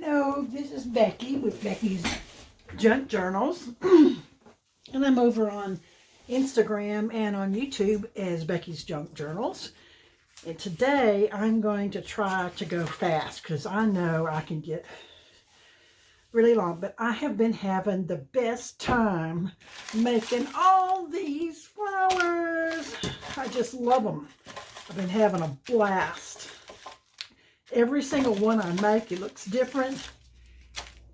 Hello, this is Becky with Becky's Junk Journals. And I'm over on Instagram and on YouTube as Becky's Junk Journals. And today I'm going to try to go fast because I know I can get really long. But I have been having the best time making all these flowers. I just love them. I've been having a blast. Every single one I make, it looks different,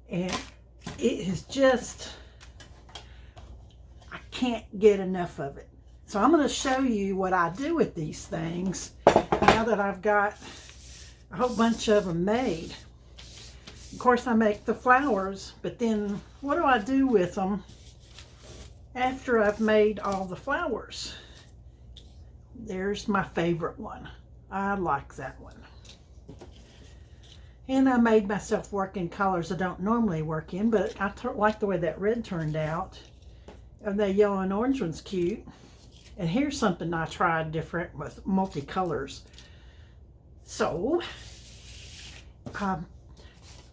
and it is just, I can't get enough of it. So I'm going to show you what I do with these things now that I've got a whole bunch of them made. Of course, I make the flowers, but then what do I do with them after I've made all the flowers? There's my favorite one. I like that one. And I made myself work in colors I don't normally work in, but I like the way that red turned out. And the yellow and orange one's cute. And here's something I tried different with multicolors. So,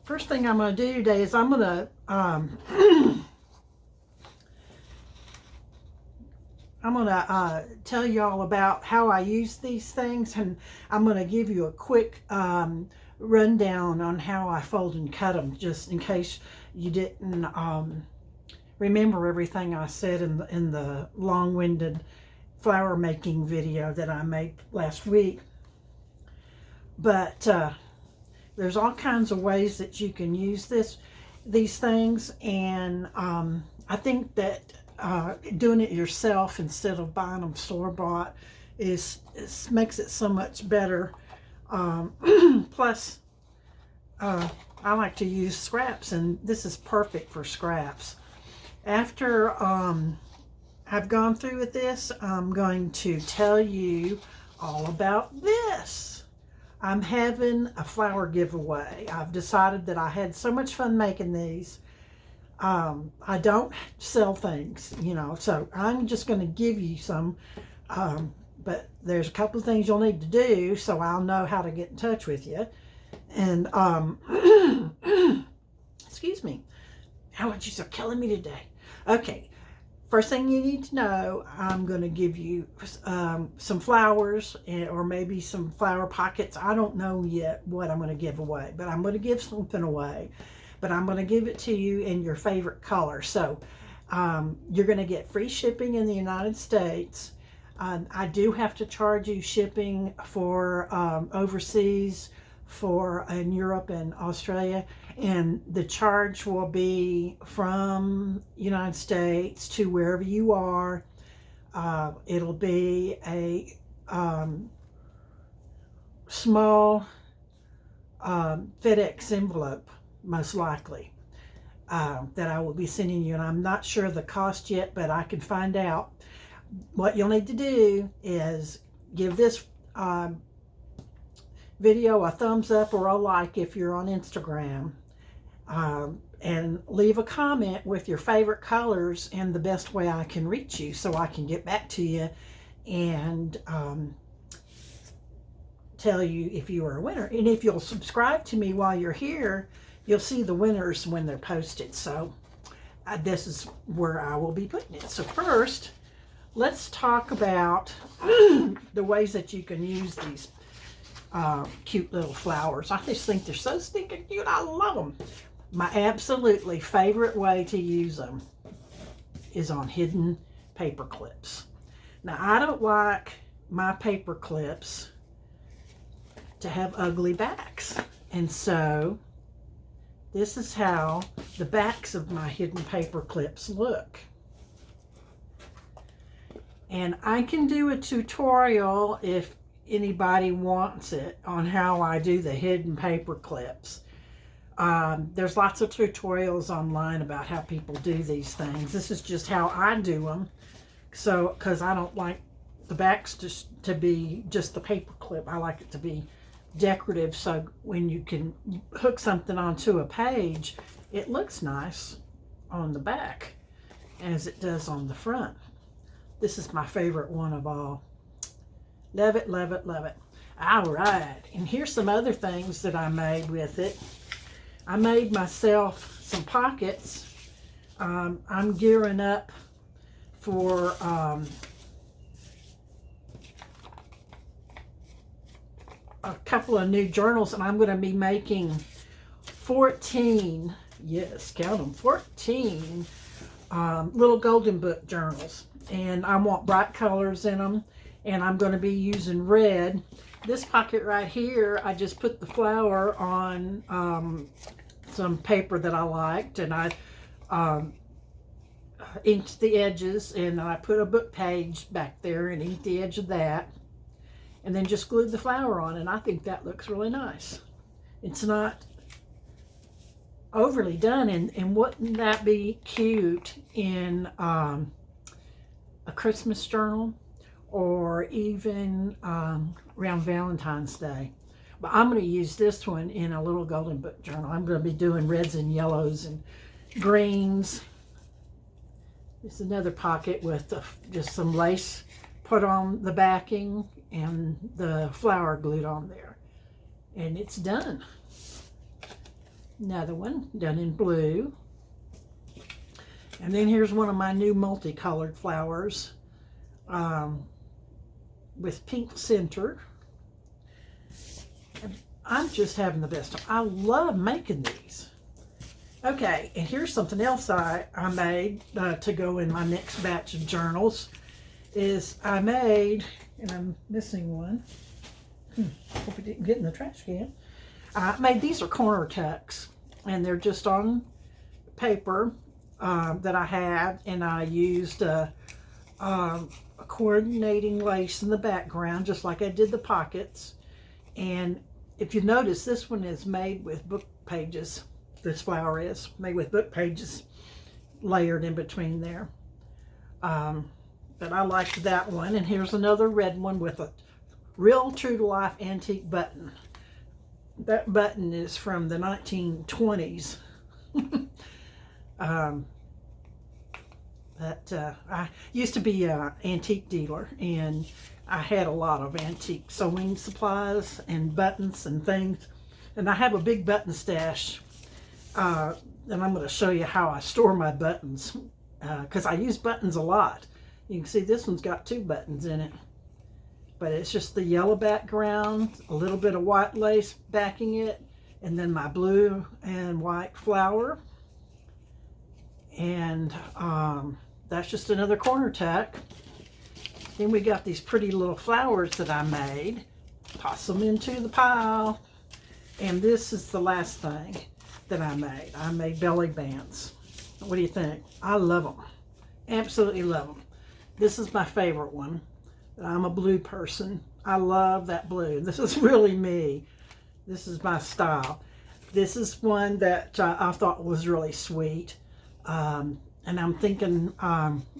first thing I'm going to do today is I'm going to tell you all about how I use these things, and I'm going to give you a quick rundown on how I fold and cut them, just in case you didn't remember everything I said in the long-winded flower making video that I made last week. But there's all kinds of ways that you can use these things, and I think that doing it yourself instead of buying them store-bought makes it so much better. Plus, I like to use scraps, and this is perfect for scraps. After I've gone through with this, I'm going to tell you all about this. I'm having a flower giveaway. I've decided that I had so much fun making these. I don't sell things, so I'm just going to give you some. But there's a couple of things you'll need to do so I'll know how to get in touch with you. And, excuse me, allergies are killing me today. Okay, first thing you need to know, I'm going to give you some flowers or maybe some flower pockets. I don't know yet what I'm going to give away, but I'm going to give something away. But I'm going to give it to you in your favorite color. So you're going to get free shipping in the United States. I do have to charge you shipping for overseas, in Europe and Australia, and the charge will be from United States to wherever you are. It'll be a small FedEx envelope, most likely, that I will be sending you, and I'm not sure the cost yet, but I can find out. What you'll need to do is give this video a thumbs up or a like if you're on Instagram, and leave a comment with your favorite colors and the best way I can reach you so I can get back to you and tell you if you are a winner. And if you'll subscribe to me while you're here, you'll see the winners when they're posted. So this is where I will be putting it. So first, let's talk about the ways that you can use these cute little flowers. I just think they're so stinking cute. I love them. My absolutely favorite way to use them is on hidden paper clips. Now, I don't like my paper clips to have ugly backs. And so this is how the backs of my hidden paper clips look. And I can do a tutorial if anybody wants it on how I do the hidden paper clips. There's lots of tutorials online about how people do these things. This is just how I do them. So, because I don't like the backs to be just the paper clip. I like it to be decorative, so when you can hook something onto a page, it looks nice on the back as it does on the front. This is my favorite one of all. Love it, love it, love it. All right, and here's some other things that I made with it. I made myself some pockets. I'm gearing up for a couple of new journals, and I'm going to be making 14, yes, count them, 14 little golden book journals. And I want bright colors in them, and I'm going to be using red. This pocket right here, I just put the flower on some paper that I liked, and I inked the edges, and I put a book page back there and inked the edge of that, and then just glued the flower on, and I think that looks really nice. It's not overly done, and wouldn't that be cute in a Christmas journal, or even around Valentine's Day? But I'm going to use this one in a little golden book journal. I'm going to be doing reds and yellows and greens. It's another pocket with just some lace put on the backing and the flower glued on there. And it's done. Another one done in blue. And then here's one of my new multicolored flowers with pink center. And I'm just having the best time. I love making these. Okay, and here's something else I made to go in my next batch of journals. Is I made, and I'm missing one. Hope it didn't get in the trash can. I made, these are corner tucks, and they're just on paper that I had, and I used a coordinating lace in the background, just like I did the pockets. And if you notice, this one is made with book pages. This flower is made with book pages layered in between there. But I liked that one. And here's another red one with a real true-to-life antique button. That button is from the 1920s. I used to be an antique dealer, and I had a lot of antique sewing supplies and buttons and things. And I have a big button stash. And I'm going to show you how I store my buttons, because I use buttons a lot. You can see this one's got 2 buttons in it, but it's just the yellow background, a little bit of white lace backing it, and then my blue and white flower. And that's just another corner tuck. Then we got these pretty little flowers that I made. Toss them into the pile. And this is the last thing that I made. I made belly bands. What do you think? I love them. Absolutely love them. This is my favorite one. I'm a blue person. I love that blue. This is really me. This is my style. This is one that I thought was really sweet. And I'm thinking,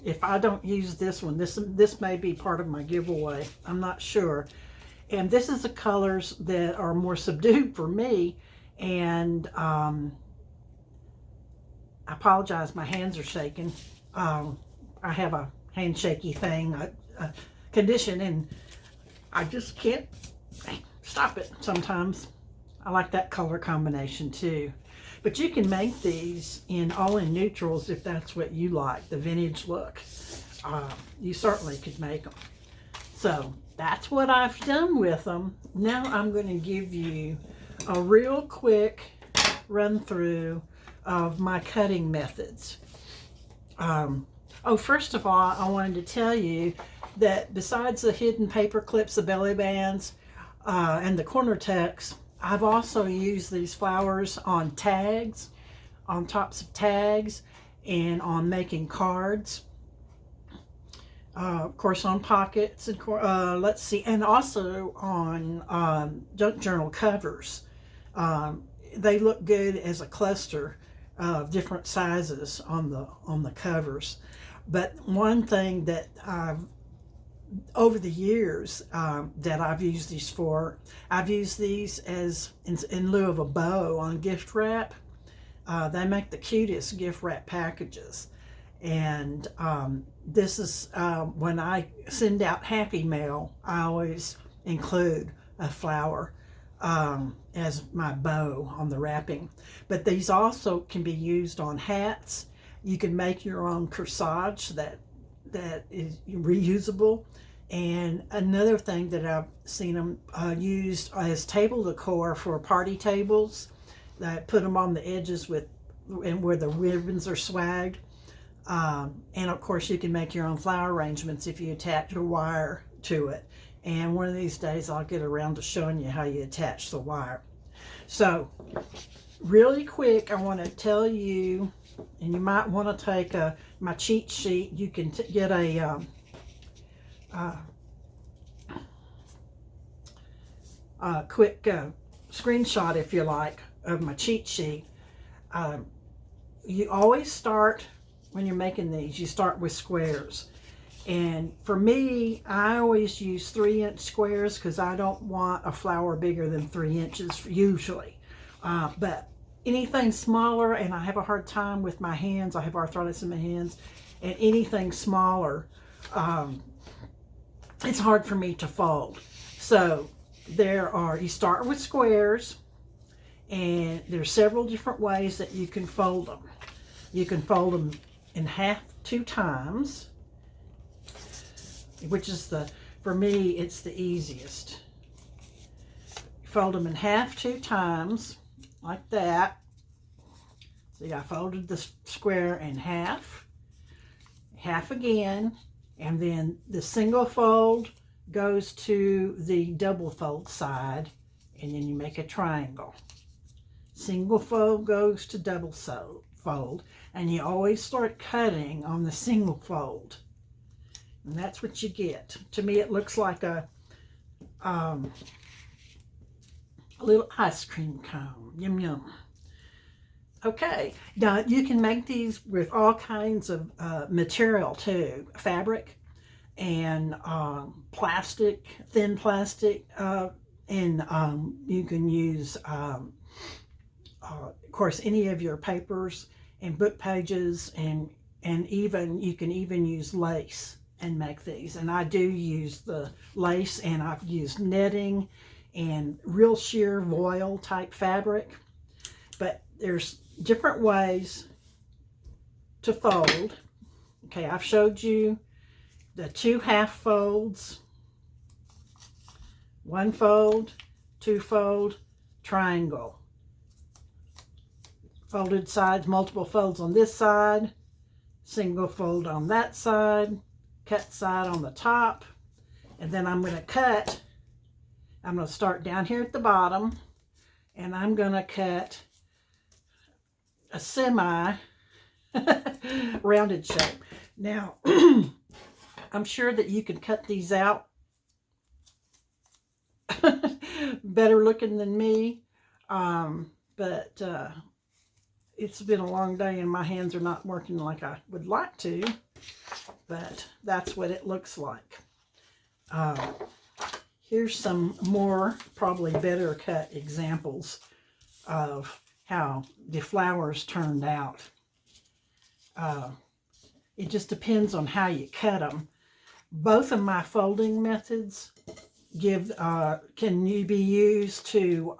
if I don't use this one, this may be part of my giveaway. I'm not sure. And this is the colors that are more subdued for me. And I apologize, my hands are shaking. I have a hand shaky thing, a condition, and I just can't stop it sometimes. I like that color combination too. But you can make these all in neutrals if that's what you like, the vintage look. You certainly could make them. So that's what I've done with them. Now I'm going to give you a real quick run through of my cutting methods. First of all, I wanted to tell you that besides the hidden paper clips, the belly bands, and the corner tucks, I've also used these flowers on tags, on tops of tags, and on making cards. Of course, on pockets, and let's see, and also on junk journal covers. They look good as a cluster of different sizes on the covers. But one thing that I've over the years that I've used these for, I've used these as in lieu of a bow on gift wrap. They make the cutest gift wrap packages. And this is when I send out Happy Mail, I always include a flower as my bow on the wrapping. But these also can be used on hats. You can make your own corsage that is reusable. And another thing that I've seen them used as table decor for party tables. That put them on the edges and where the ribbons are swagged. And of course you can make your own flower arrangements if you attach your wire to it. And one of these days I'll get around to showing you how you attach the wire. So really quick, I want to tell you, and you might want to take my cheat sheet. You can get a quick screenshot, if you like, of my cheat sheet. You always start, when you're making these, you start with squares. And for me, I always use 3-inch squares because I don't want a flower bigger than 3 inches usually. But anything smaller, and I have a hard time with my hands, I have arthritis in my hands, and anything smaller, it's hard for me to fold. So you start with squares, and there's several different ways that you can fold them. You can fold them in half 2 times, which is for me, it's the easiest. Fold them in half 2 times, like that. See, I folded the square in half again, and then the single fold goes to the double fold side, and then you make a triangle. Single fold goes to double fold, and you always start cutting on the single fold. And that's what you get. To me, it looks like a little ice cream cone. Yum, yum. Okay, now you can make these with all kinds of material too. Fabric and plastic, thin plastic, and you can use, of course, any of your papers and book pages, and even you can even use lace and make these. And I do use the lace, and I've used netting and real sheer voile type fabric. But there's different ways to fold. Okay, I've showed you the 2 half folds, 1 fold, 2 fold, triangle. Folded sides, multiple folds on this side, single fold on that side, cut side on the top, and then I'm going to cut. I'm going to start down here at the bottom, and I'm going to cut a semi rounded shape. Now, I'm sure that you can cut these out better looking than me, but it's been a long day and my hands are not working like I would like to, but that's what it looks like. Here's some more, probably better cut examples of how the flowers turned out. It just depends on how you cut them. Both of my folding methods can be used to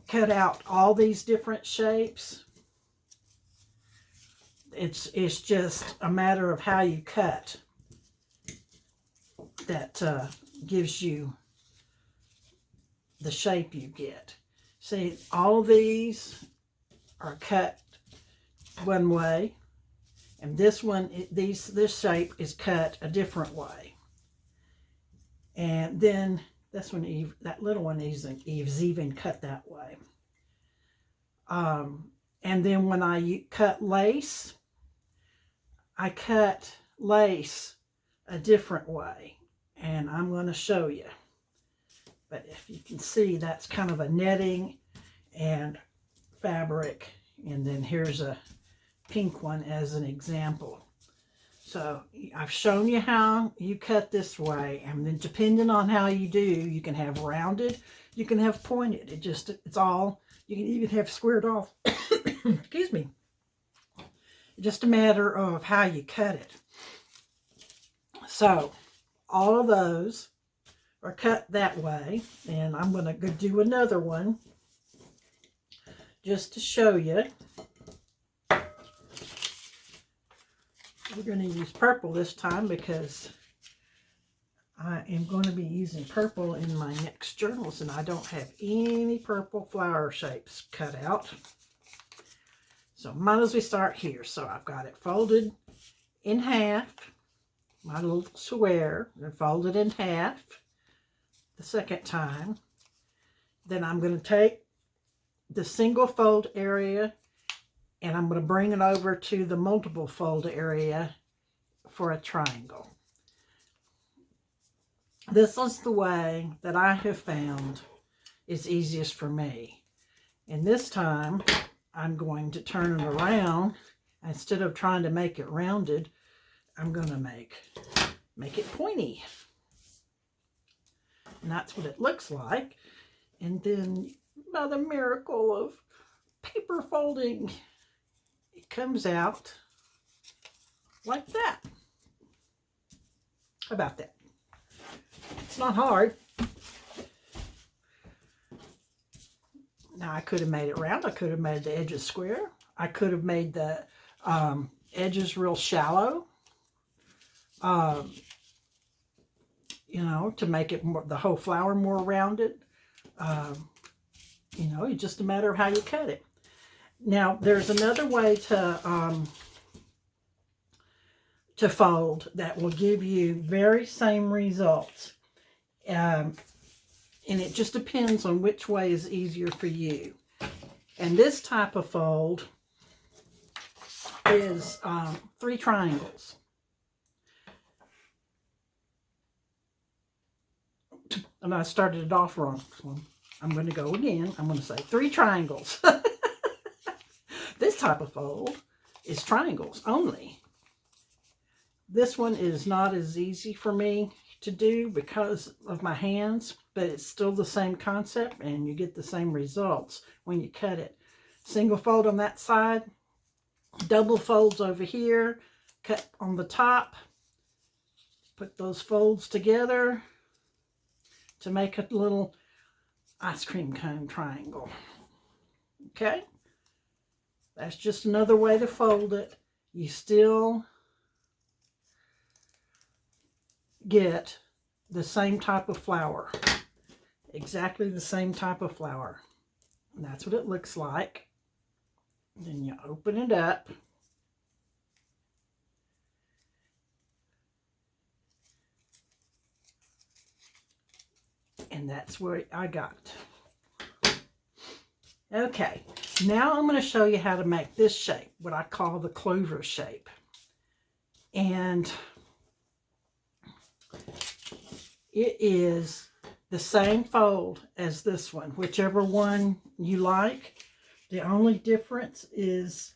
cut out all these different shapes. It's just a matter of how you cut that gives you the shape you get. See, all of these are cut one way, and this one, this shape is cut a different way. And then this one, that little one is even cut that way. And then when I cut lace, I cut lace a different way, and I'm going to show you. But if you can see, that's kind of a netting and fabric, and then here's a pink one as an example. So I've shown you how you cut this way, and then depending on how you do, you can have rounded, you can have pointed. It's all, you can even have squared off. Excuse me. Just a matter of how you cut it. So all of those are cut that way. And I'm going to go do another one just to show you. We're going to use purple this time because I am going to be using purple in my next journals, and I don't have any purple flower shapes cut out. So might as well start here. So I've got it folded in half, my little square, and fold it in half the second time. Then I'm going to take the single fold area and I'm going to bring it over to the multiple fold area for a triangle. This is the way that I have found is easiest for me. And this time I'm going to turn it around. Instead of trying to make it rounded, I'm going to make it pointy. And that's what it looks like. And then by the miracle of paper folding, it comes out like that. How about that? It's not hard. Now I could have made it round. I could have made the edges square. I could have made the edges real shallow. You know, to make it more, the whole flower more rounded. You know, it's just a matter of how you cut it. Now, there's another way to fold that will give you very same results. And it just depends on which way is easier for you. And this type of fold is 3 triangles. And I started it off wrong. So I'm going to go again. I'm going to say 3 triangles. This type of fold is triangles only. This one is not as easy for me to do because of my hands, but it's still the same concept and you get the same results when you cut it. Single fold on that side, double folds over here, cut on the top, put those folds together to make a little ice cream cone triangle. Okay? That's just another way to fold it. You still get the same type of flower. Exactly the same type of flower. And that's what it looks like. Then you open it up. And that's where I got it. Okay, now I'm going to show you how to make this shape, what I call the clover shape. And it is the same fold as this one, whichever one you like. The only difference is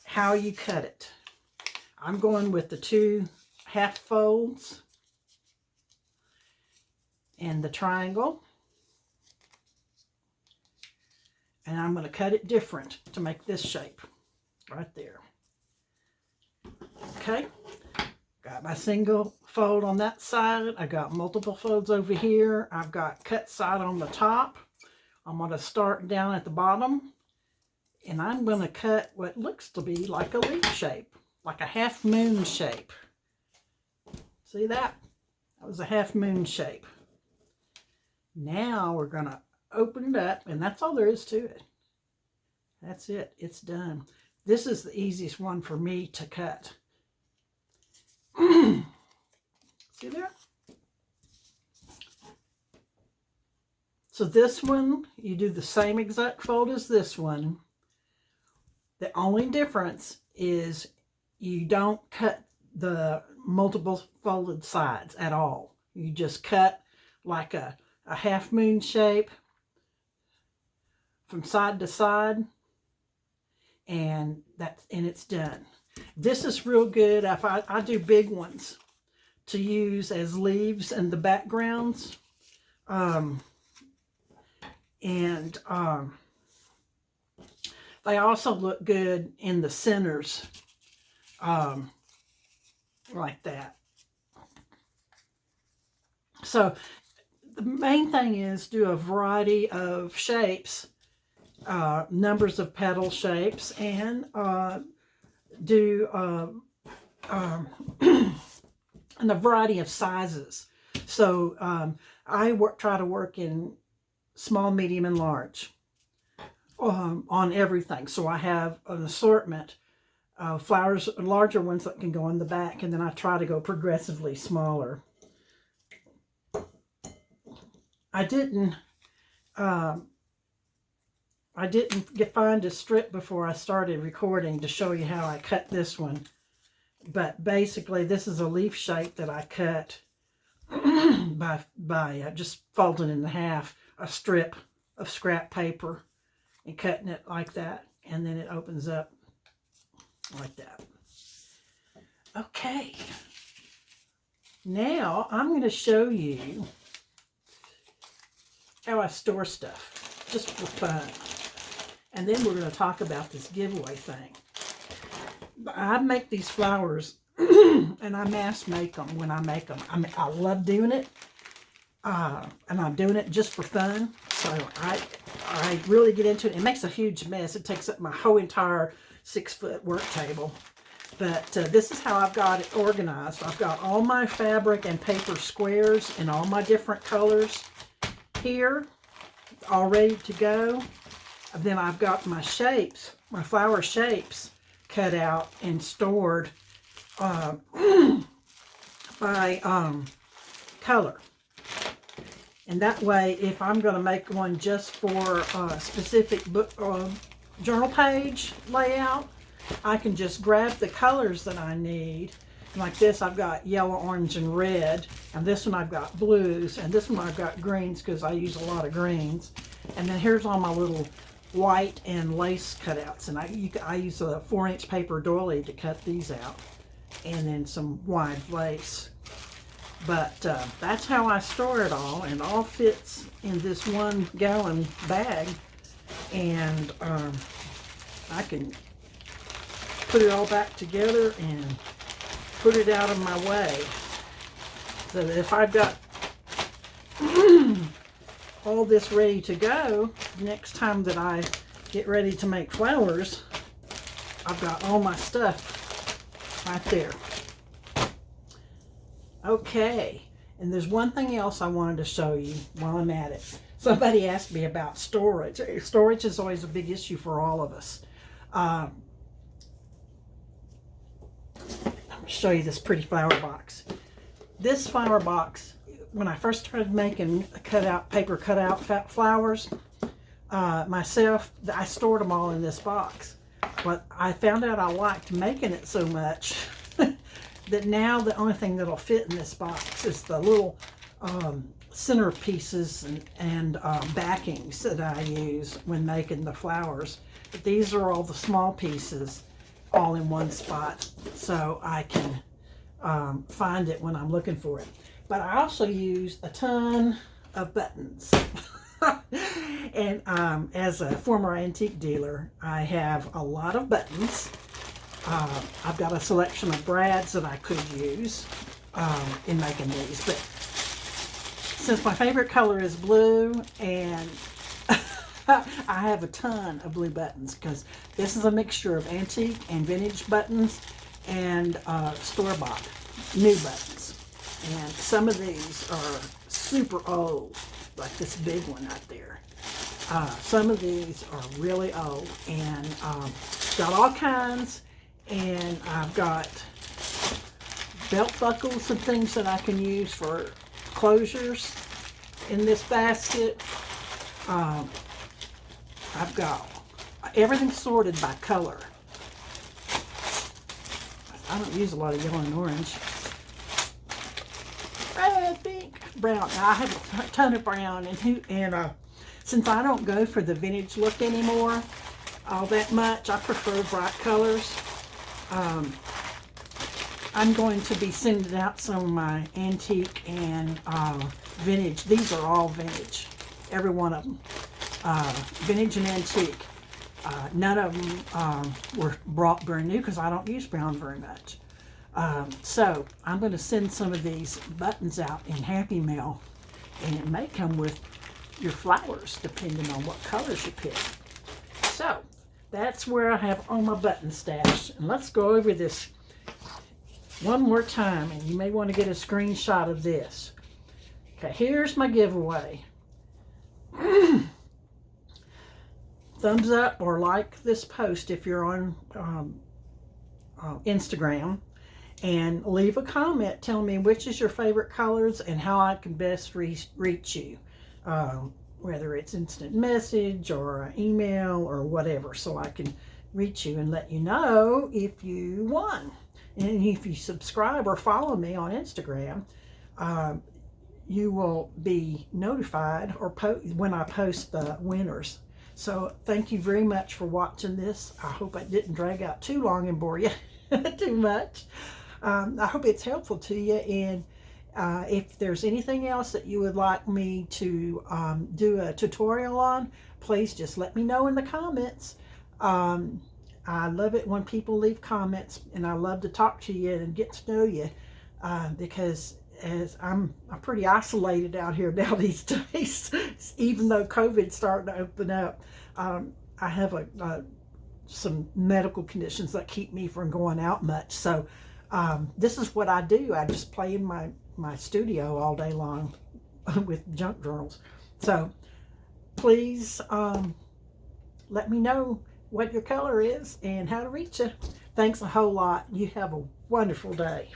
how you cut it. I'm going with the 2 half folds and the triangle. And I'm going to cut it different to make this shape right there. Okay. Got my single fold on that side. I got multiple folds over here. I've got cut side on the top. I'm going to start down at the bottom. And I'm going to cut what looks to be like a leaf shape. Like a half moon shape. See that? That was a half moon shape. Now we're going to open it up, and that's all there is to it. That's it. It's done. This is the easiest one for me to cut. See there? So this one, you do the same exact fold as this one. The only difference is you don't cut the multiple folded sides at all. You just cut like a half moon shape from side to side, and it's done. This is real good. If I do big ones to use as leaves in the backgrounds, they also look good in the centers, like that. So the main thing is do a variety of shapes, numbers of petal shapes, and do and a variety of sizes. So I try to work in small, medium, and large on everything. So I have an assortment of flowers, larger ones that can go in the back, and then I try to go progressively smaller. I didn't find a strip before I started recording to show you how I cut this one. But basically, this is a leaf shape that I cut by just folding in half a strip of scrap paper and cutting it like that. And then it opens up like that. Okay. Now, I'm going to show you how I store stuff, just for fun. And then we're going to talk about this giveaway thing. I make these flowers, and I mass make them when I make them. I love doing it, and I'm doing it just for fun. So I really get into it. It makes a huge mess. It takes up my whole entire 6-foot work table. But this is how I've got it organized. I've got all my fabric and paper squares in all my different colors here, all ready to go. And then I've got my shapes, my flower shapes, cut out and stored by color. And that way, if I'm going to make one just for a specific book journal page layout, I can just grab the colors that I need. Like this, I've got yellow, orange, and red. And this one I've got blues. And this one I've got greens because I use a lot of greens. And then here's all my little white and lace cutouts. And I use a 4-inch paper doily to cut these out. And then some wide lace. But that's how I store it all. And it all fits in this 1-gallon bag. And I can put it all back together and put it out of my way. So that if I've got all this ready to go, next time that I get ready to make flowers, I've got all my stuff right there. Okay, and there's one thing else I wanted to show you while I'm at it. Somebody asked me about storage. Storage is always a big issue for all of us. I'll show you this pretty flower box. This flower box, when I first started making paper cutout flowers myself, I stored them all in this box. But I found out I liked making it so much that now the only thing that'll fit in this box is the little center pieces and backings that I use when making the flowers. But these are all the small pieces all in one spot, so I can find it when I'm looking for it. But I also use a ton of buttons. And as a former antique dealer, I have a lot of buttons. I've got a selection of brads that I could use in making these. But since my favorite color is blue, and I have a ton of blue buttons because this is a mixture of antique and vintage buttons and store-bought new buttons. And some of these are super old, like this big one right there. Some of these are really old, and got all kinds. And I've got belt buckles and things that I can use for closures in this basket. I've got everything sorted by color. I don't use a lot of yellow and orange. Red, pink, brown. Now, I have a ton of brown, and since I don't go for the vintage look anymore all that much, I prefer bright colors. I'm going to be sending out some of my antique and vintage. These are all vintage, every one of them. Vintage and antique. None of them were brought brand new because I don't use brown very much. So I'm going to send some of these buttons out in Happy Mail, And it may come with your flowers, depending on what colors you pick. So, that's where I have all my button stash. And let's go over this one more time, and you may want to get a screenshot of this. Okay, here's my giveaway. Thumbs up or like this post if you're on Instagram, and leave a comment telling me which is your favorite colors and how I can best reach you, whether it's instant message or email or whatever, so I can reach you and let you know if you won. And if you subscribe or follow me on Instagram, you will be notified or when I post the winners. So thank you very much for watching this. I hope I didn't drag out too long and bore you too much. I hope it's helpful to you. And if there's anything else that you would like me to do a tutorial on, please just let me know in the comments. I love it when people leave comments, and I love to talk to you and get to know you, because as I'm pretty isolated out here now these days. Even though COVID's starting to open up, I have some medical conditions that keep me from going out much. So this is what I do. I just play in my studio all day long with junk journals. So please let me know what your color is and how to reach you. Thanks a whole lot. You have a wonderful day.